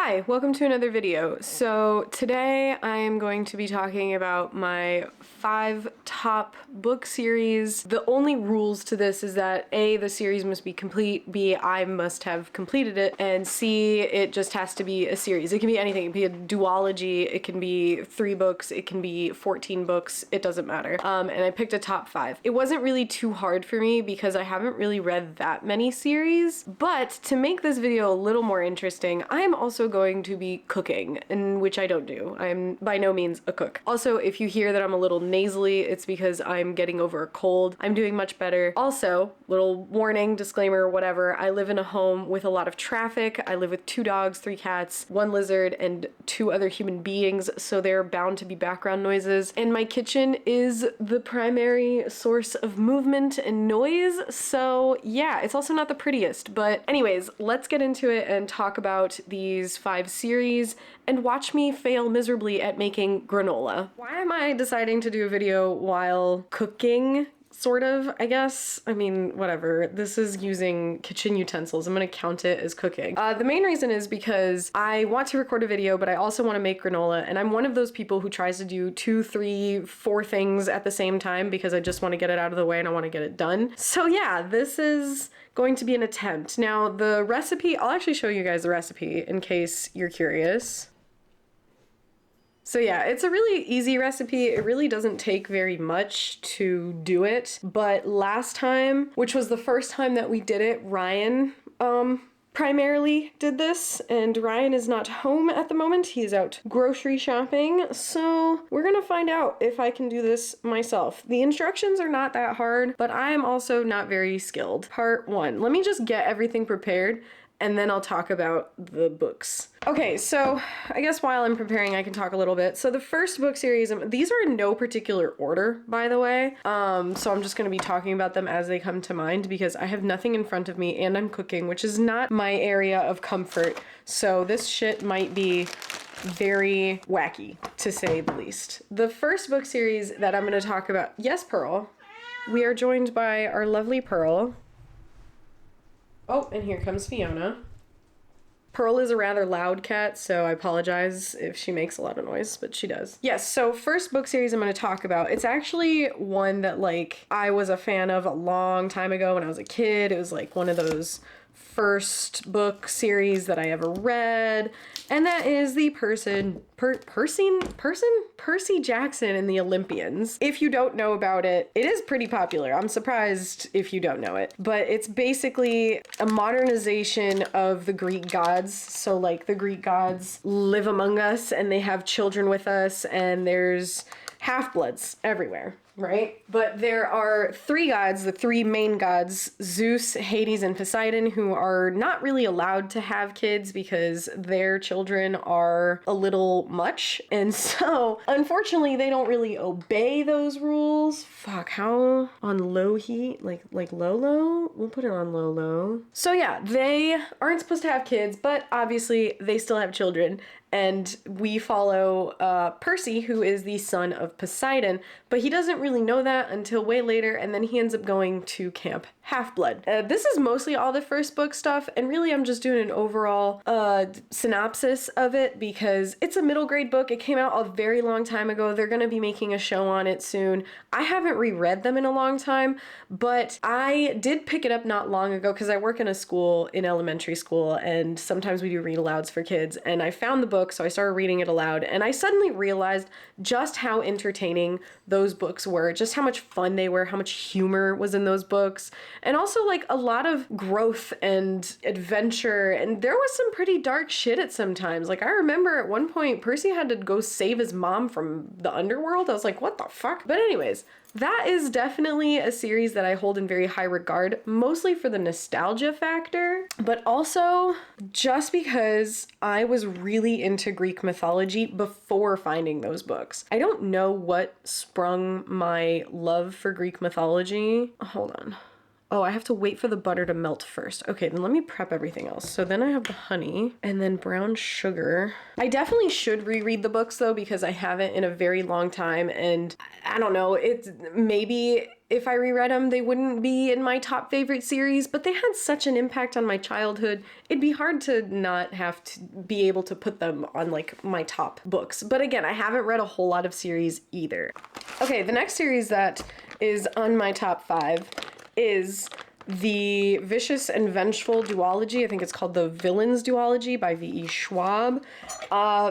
Hi, welcome to another video. So today I am going to be talking about my 5 top book series. The only rules to this is that A, the series must be complete, B, I must have completed it, and C, it just has to be a series. It can be anything. It can be a duology, it can be 3 books, it can be 14 books, it doesn't matter. And I picked a top 5. It wasn't really too hard for me because I haven't really read that many series, but to make this video a little more interesting, I'm also going to be cooking, in which I don't do. I'm by no means a cook. Also, if you hear that I'm a little nasally, it's because I'm getting over a cold. I'm doing much better. Also, little warning, disclaimer, whatever, I live in a home with a lot of traffic. I live with 2 dogs, 3 cats, 1 lizard, and 2 other human beings, so there are bound to be background noises. And my kitchen is the primary source of movement and noise, so yeah, it's also not the prettiest. But anyways, let's get into it and talk about these 5 series and watch me fail miserably at making granola. Why am I deciding to do a video while cooking? Sort of, I guess. I mean, whatever. This is using kitchen utensils. I'm gonna count it as cooking. The main reason is because I want to record a video, but I also want to make granola, and I'm one of those people who tries to do 2, 3, 4 things at the same time because I just want to get it out of the way and I want to get it done. So yeah, this is going to be an attempt. Now, the recipe, I'll actually show you guys the recipe in case you're curious. So yeah, it's a really easy recipe. It really doesn't take very much to do it. But last time, which was the first time that we did it, Ryan primarily did this, and Ryan is not home at the moment. He's out grocery shopping, so we're gonna find out if I can do this myself. The instructions are not that hard, but I am also not very skilled. Part 1. Let me just get everything prepared, and then I'll talk about the books. Okay, so I guess while I'm preparing, I can talk a little bit. So the first book series, these are in no particular order, by the way. So I'm just gonna be talking about them as they come to mind because I have nothing in front of me and I'm cooking, which is not my area of comfort. So this shit might be very wacky, to say the least. The first book series that I'm gonna talk about, yes, Pearl. We are joined by our lovely Pearl. Oh, and here comes Fiona. Pearl is a rather loud cat, so I apologize if she makes a lot of noise, but she does. Yes, so first book series I'm going to talk about. It's actually one that, like, I was a fan of a long time ago when I was a kid. It was, like, one of those first book series that I ever read, and that is the Percy Jackson and the Olympians. If you don't know about it, it is pretty popular. I'm surprised if you don't know it, but it's basically a modernization of the Greek gods. So like the Greek gods live among us and they have children with us, and there's half-bloods everywhere, right? But there are 3 gods, the 3 main gods, Zeus, Hades, and Poseidon, who are not really allowed to have kids because their children are a little much. And so, unfortunately, they don't really obey those rules. Fuck, how? On low heat? Like low? We'll put it on low. So yeah, they aren't supposed to have kids, but obviously they still have children. And we follow Percy, who is the son of Poseidon, but he doesn't really know that until way later, and then he ends up going to Camp Half-Blood. This is mostly all the first book stuff, and really I'm just doing an overall synopsis of it because it's a middle grade book. It came out a very long time ago. They're gonna be making a show on it soon. I haven't reread them in a long time, but I did pick it up not long ago because I work in a school, in elementary school, and sometimes we do read-alouds for kids, and I found the book, so I started reading it aloud, and I suddenly realized just how entertaining those books were, just how much fun they were, how much humor was in those books, and also like a lot of growth and adventure, and there was some pretty dark shit at some times. Like I remember at one point Percy had to go save his mom from the underworld. I was like, what the fuck? But anyways, that is definitely a series that I hold in very high regard, mostly for the nostalgia factor, but also just because I was really into Greek mythology before finding those books. I don't know what sprung my love for Greek mythology. Hold on. Oh, I have to wait for the butter to melt first. Okay, then let me prep everything else. So then I have the honey and then brown sugar. I definitely should reread the books though, because I haven't in a very long time, and I don't know, it's maybe if I reread them, they wouldn't be in my top favorite series, but they had such an impact on my childhood. It'd be hard to not have to be able to put them on like my top books. But again, I haven't read a whole lot of series either. Okay, the next series that is on my top 5 is the Vicious and Vengeful duology. I think it's called the Villains duology by V.E. Schwab.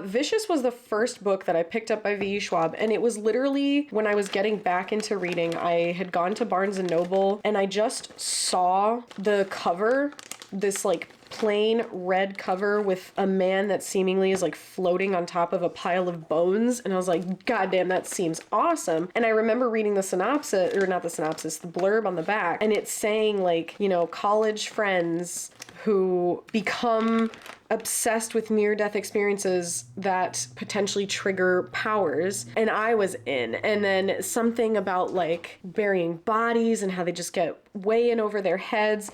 Vicious was the first book that I picked up by V.E. Schwab, and it was literally when I was getting back into reading. I had gone to Barnes and Noble and I just saw the cover, this like plain red cover with a man that seemingly is like floating on top of a pile of bones, and I was like, God damn, that seems awesome. And I remember reading the synopsis, or not the synopsis, the blurb on the back, and it's saying like, you know, college friends who become obsessed with near-death experiences that potentially trigger powers, and I was in. And then something about like burying bodies and how they just get way in over their heads.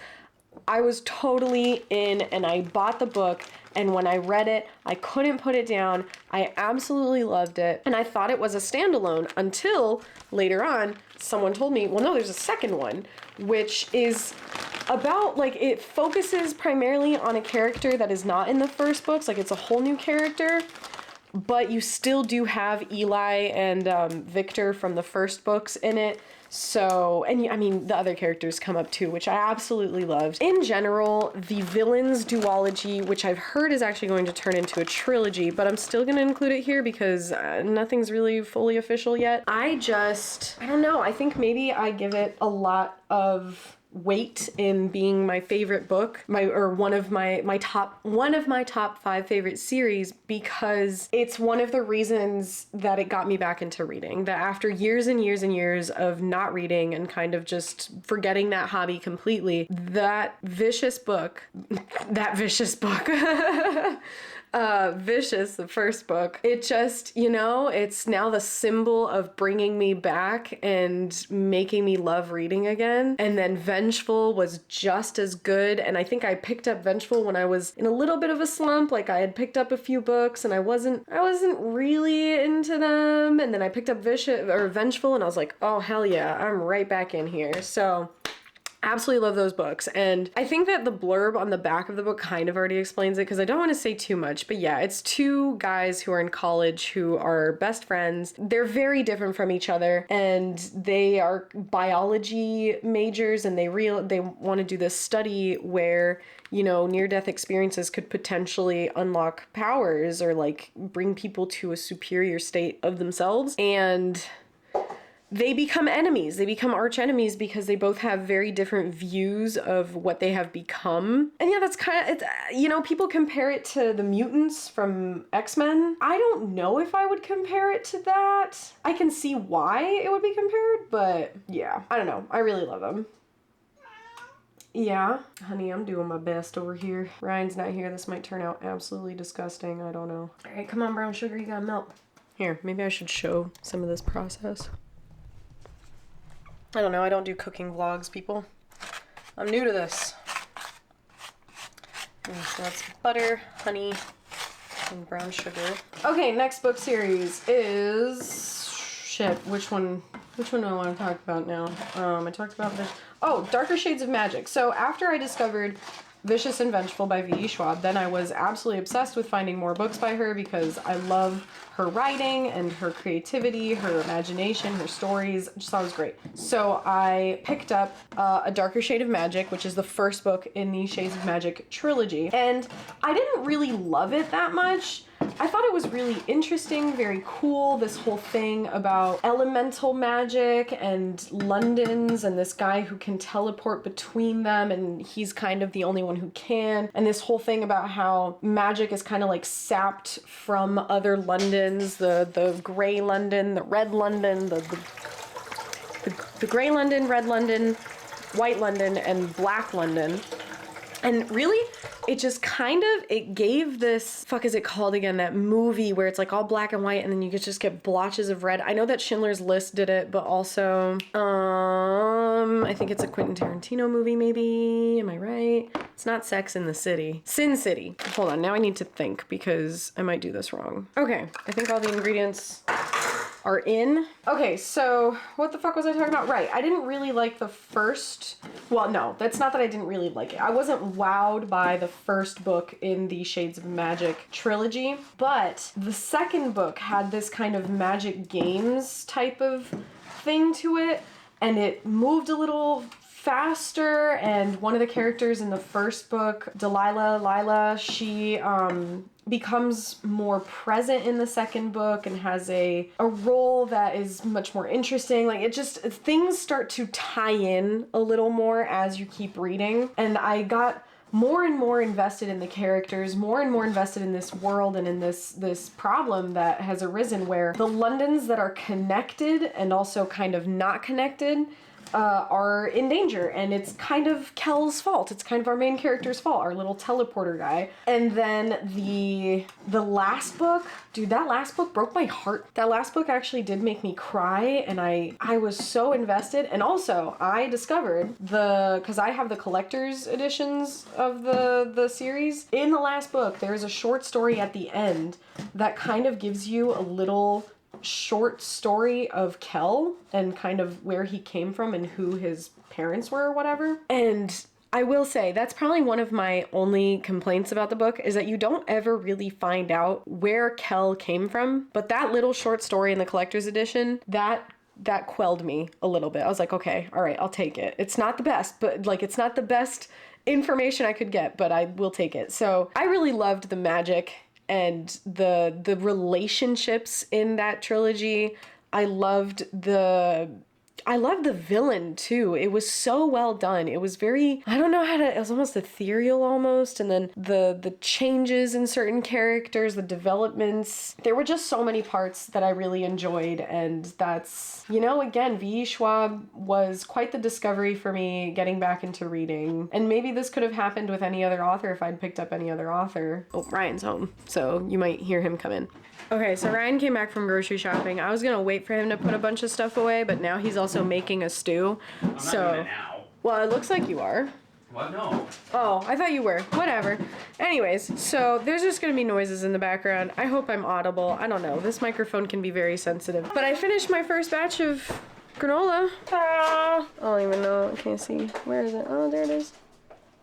I was totally in, and I bought the book, and when I read it, I couldn't put it down. I absolutely loved it, and I thought it was a standalone until later on someone told me, well, no, there's a second one, which is about, like, it focuses primarily on a character that is not in the first books, like it's a whole new character, but you still do have Eli and Victor from the first books in it. So, and I mean, the other characters come up too, which I absolutely loved. In general, the Villains duology, which I've heard is actually going to turn into a trilogy, but I'm still going to include it here because nothing's really fully official yet. I don't know, I think maybe I give it a lot of weight in being my favorite book, one of my top 5 favorite series, because it's one of the reasons that it got me back into reading. That after years and years and years of not reading and kind of just forgetting that hobby completely, that vicious book Vicious, the first book, it just, you know, it's now the symbol of bringing me back and making me love reading again. And then Vengeful was just as good, and I think I picked up Vengeful when I was in a little bit of a slump. Like, I had picked up a few books and I wasn't really into them, and then I picked up Vengeful and I was like, oh hell yeah, I'm right back in here. So absolutely love those books. And I think that the blurb on the back of the book kind of already explains it, because I don't want to say too much, but yeah, it's two guys who are in college who are best friends. They're very different from each other, and they are biology majors, and they want to do this study where, you know, near-death experiences could potentially unlock powers or like bring people to a superior state of themselves. And they become enemies. They become arch enemies because they both have very different views of what they have become. And yeah, that's kind of, you know, people compare it to the mutants from X-Men. I don't know if I would compare it to that. I can see why it would be compared, but yeah, I don't know. I really love them. Yeah, honey, I'm doing my best over here. Ryan's not here. This might turn out absolutely disgusting. I don't know. All right, come on, brown sugar, you gotta melt. Here, maybe I should show some of this process. I don't know, I don't do cooking vlogs, people. I'm new to this. Okay, so that's butter, honey, and brown sugar. Okay, next book series is... shit, which one do I want to talk about now? I talked about this. Oh, Darker Shades of Magic. So after I discovered Vicious and Vengeful by V.E. Schwab, then I was absolutely obsessed with finding more books by her because I love her writing and her creativity, her imagination, her stories. I just thought it was great. So I picked up A Darker Shade of Magic, which is the first book in the Shades of Magic trilogy. And I didn't really love it that much. I thought it was really interesting, very cool, this whole thing about elemental magic and Londons and this guy who can teleport between them, and he's kind of the only one who can. And this whole thing about how magic is kind of like sapped from other Londons, the gray London, the red London, the gray London, red London, white London, and black London. And really, it just kind of, it gave this, fuck is it called again, that movie where it's like all black and white and then you could just get blotches of red. I know that Schindler's List did it, but also, I think it's a Quentin Tarantino movie maybe, am I right? It's not Sex in the City. Sin City. Hold on, now I need to think because I might do this wrong. Okay, I think all the ingredients are in. Okay, so what the fuck was I talking about? Right, I didn't really like the first, well, no, that's not that I didn't really like it. I wasn't wowed by the first book in the Shades of Magic trilogy, but the second book had this kind of magic games type of thing to it, and it moved a little faster, and one of the characters in the first book, Lila, she becomes more present in the second book and has a role that is much more interesting. Like, it just, things start to tie in a little more as you keep reading, and I got more and more invested in the characters, more and more invested in this world and in this problem that has arisen where the Londons that are connected and also kind of not connected are in danger, and it's kind of Kel's fault. It's kind of our main character's fault, our little teleporter guy. And then the last book, dude, that last book broke my heart. That last book actually did make me cry, and I was so invested. And also, I discovered because I have the collector's editions of the series. In the last book, there's a short story at the end that kind of gives you a little short story of Kel and kind of where he came from and who his parents were or whatever. And I will say that's probably one of my only complaints about the book is that you don't ever really find out where Kel came from. But that little short story in the collector's edition, that quelled me a little bit. I was like, okay, all right, I'll take it. It's not the best, but like, it's not the best information I could get, but I will take it. So I really loved the magic and the relationships in that trilogy. I loved the villain too. It was so well done. It was very, I don't know how to, it was almost ethereal almost. And then the changes in certain characters, the developments, there were just so many parts that I really enjoyed. And that's, you know, again, V.E. Schwab was quite the discovery for me getting back into reading. And maybe this could have happened with any other author if I'd picked up any other author. Oh, Ryan's home, so you might hear him come in. Okay, so Ryan came back from grocery shopping. I was gonna wait for him to put a bunch of stuff away, but now he's also making a stew. I'm not doing it now. Well, it looks like you are. What? No. Oh, I thought you were. Whatever. Anyways, so there's just gonna be noises in the background. I hope I'm audible. I don't know. This microphone can be very sensitive. But I finished my first batch of granola. Ah, I don't even know. I can't see. Where is it? Oh, there it is.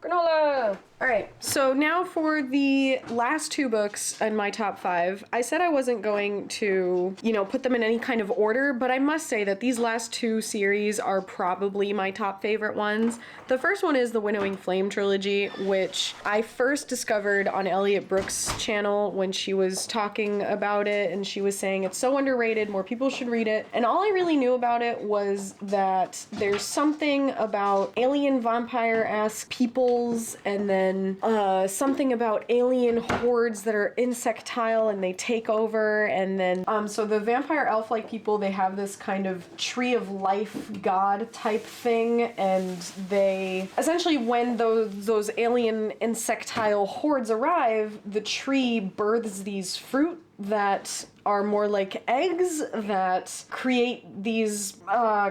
Granola! Alright, so now for the last two books in my top 5. I said I wasn't going to, you know, put them in any kind of order, but I must say that these last two series are probably my top favorite ones. The first one is the Winnowing Flame trilogy, which I first discovered on Elliot Brooks' channel when she was talking about it, and she was saying it's so underrated, more people should read it. And all I really knew about it was that there's something about alien vampire-esque peoples, and then something about alien hordes that are insectile and they take over, and then so the vampire elf-like people, they have this kind of tree of life god type thing, and they essentially, when those alien insectile hordes arrive, the tree births these fruit that are more like eggs that create these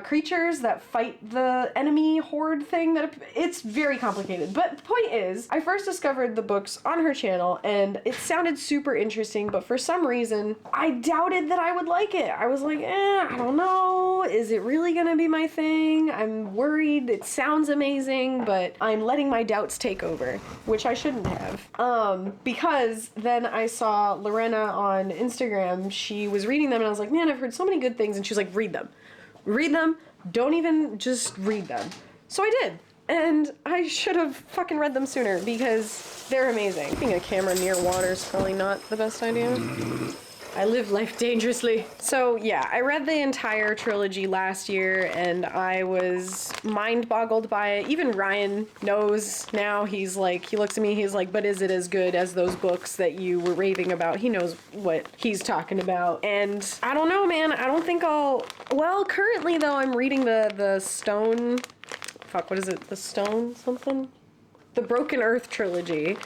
creatures that fight the enemy horde thing. That it's very complicated. But the point is, I first discovered the books on her channel and it sounded super interesting, but for some reason, I doubted that I would like it. I was like, I don't know. Is it really gonna be my thing? I'm worried. It sounds amazing, but I'm letting my doubts take over, which I shouldn't have. Because then I saw Lorena on Instagram. She was reading them and I was like, man, I've heard so many good things. And she was like, read them. Read them. Don't even just read them. So I did. And I should have fucking read them sooner because they're amazing. Keeping a camera near water is probably not the best idea. I live life dangerously. So yeah, I read the entire trilogy last year and I was mind boggled by it. Even Ryan knows now. He's like, he looks at me, he's like, but is it as good as those books that you were raving about? He knows what he's talking about. And I don't know, man. I don't think well, currently though, I'm reading the Stone, what is it? The Stone something? The Broken Earth trilogy.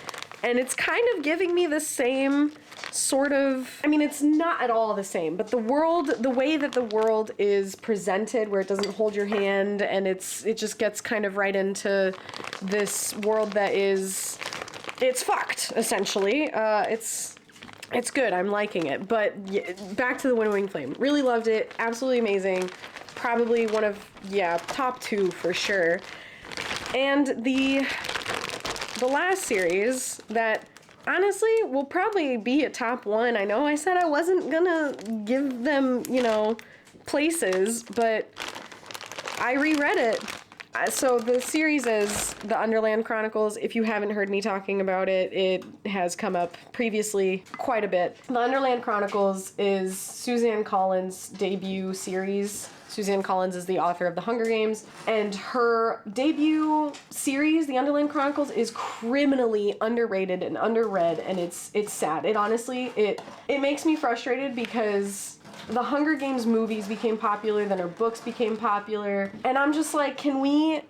And it's kind of giving me the same sort of, I mean, it's not at all the same, but the way that the world is presented, where it doesn't hold your hand and it just gets kind of right into this world that is, it's fucked, essentially. It's good, I'm liking it, but yeah, back to the Winnowing Flame. Really loved it, absolutely amazing. Probably one of, yeah, top 2 for sure. And the last series that honestly will probably be a top 1. I know I said I wasn't gonna give them, you know, places, but I reread it. So the series is The Underland Chronicles. If you haven't heard me talking about it, it has come up previously quite a bit. The Underland Chronicles is Suzanne Collins' debut series. Suzanne Collins is the author of The Hunger Games, and her debut series, The Underland Chronicles, is criminally underrated and underread, and it's sad. It honestly, it makes me frustrated because the Hunger Games movies became popular, then her books became popular, and I'm just like, can we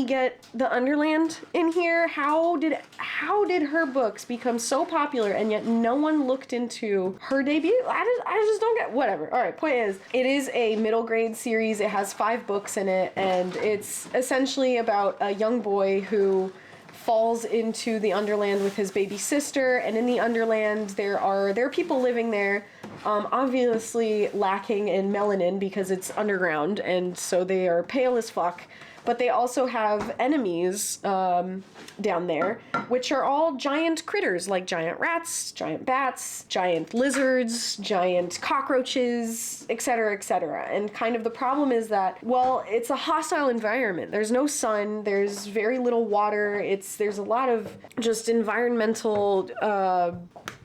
get the Underland in here? How did her books become so popular and yet no one looked into her debut? I just don't get, whatever. All right, point is, it is a middle grade series. It has 5 books in it, and it's essentially about a young boy who falls into the Underland with his baby sister, and in the Underland there are people living there, obviously lacking in melanin because it's underground, and so they are pale as fuck. But they also have enemies down there, which are all giant critters, like giant rats, giant bats, giant lizards, giant cockroaches, etc., etc. And kind of the problem is that, well, it's a hostile environment. There's no sun, there's very little water, there's a lot of just environmental,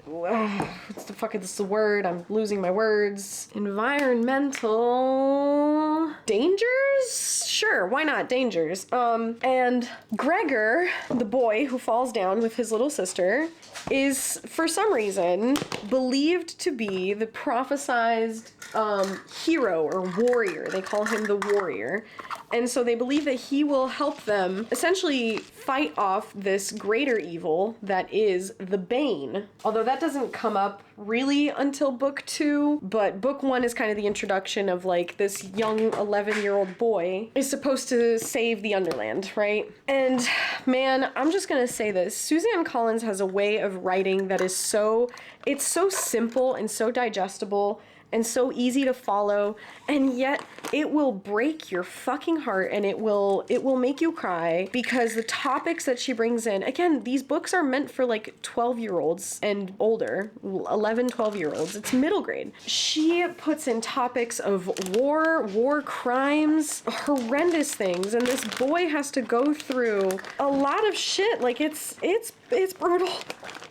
what's the fuck is the word? I'm losing my words. Environmental dangers? Sure, why not? Dangers. And Gregor, the boy who falls down with his little sister, is for some reason believed to be the prophesized hero or warrior. They call him the warrior. And so they believe that he will help them essentially fight off this greater evil that is the Bane. Although that doesn't come up really until book 2, but book 1 is kind of the introduction of like this young 11-year-old boy is supposed to save the Underland, right? And man, I'm just gonna say this. Suzanne Collins has a way of writing that is it's so simple and so digestible and so easy to follow, and yet it will break your fucking heart, and it will make you cry, because the topics that she brings in, again, these books are meant for like 12-year-olds and older, 11, 12-year-olds. It's middle grade. She puts in topics of war crimes, horrendous things, and this boy has to go through a lot of shit. Like it's brutal.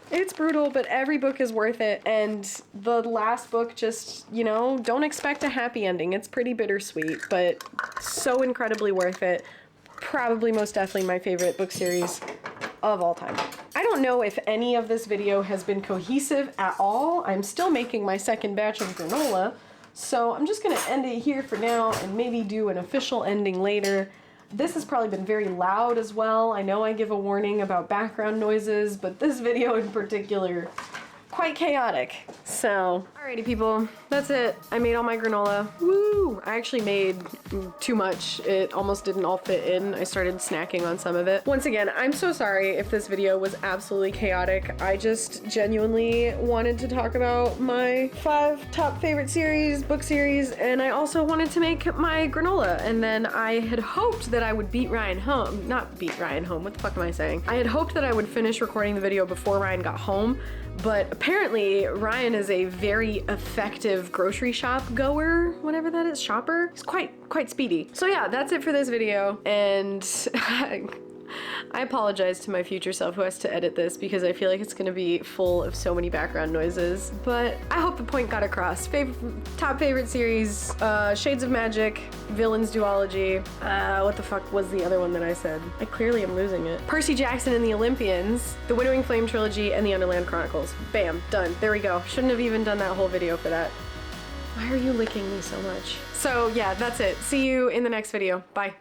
It's brutal, but every book is worth it. And the last book, just, you know, don't expect a happy ending. It's pretty bittersweet, but so incredibly worth it. Probably most definitely my favorite book series of all time. I don't know if any of this video has been cohesive at all. I'm still making my second batch of granola, so I'm just gonna end it here for now and maybe do an official ending later. This has probably been very loud as well. I know I give a warning about background noises, but this video in particular, quite chaotic. So, alrighty people, that's it. I made all my granola. Woo! I actually made too much. It almost didn't all fit in. I started snacking on some of it. Once again, I'm so sorry if this video was absolutely chaotic. I just genuinely wanted to talk about my 5 top favorite book series, and I also wanted to make my granola, and then I had hoped that I would beat Ryan home. Not beat Ryan home, what the fuck am I saying? I had hoped that I would finish recording the video before Ryan got home, but apparently Ryan is a very effective grocery shop goer, whatever that is, shopper. He's quite speedy. So yeah, that's it for this video, and I apologize to my future self who has to edit this because I feel like it's gonna be full of so many background noises, but I hope the point got across. Top favorite series, Shades of Magic, Villains Duology, what the fuck was the other one that I said? I clearly am losing it. Percy Jackson and the Olympians, the Winnowing Flame trilogy, and the Underland Chronicles. Bam, done. There we go. Shouldn't have even done that whole video for that. Why are you licking me so much? So yeah, that's it. See you in the next video. Bye.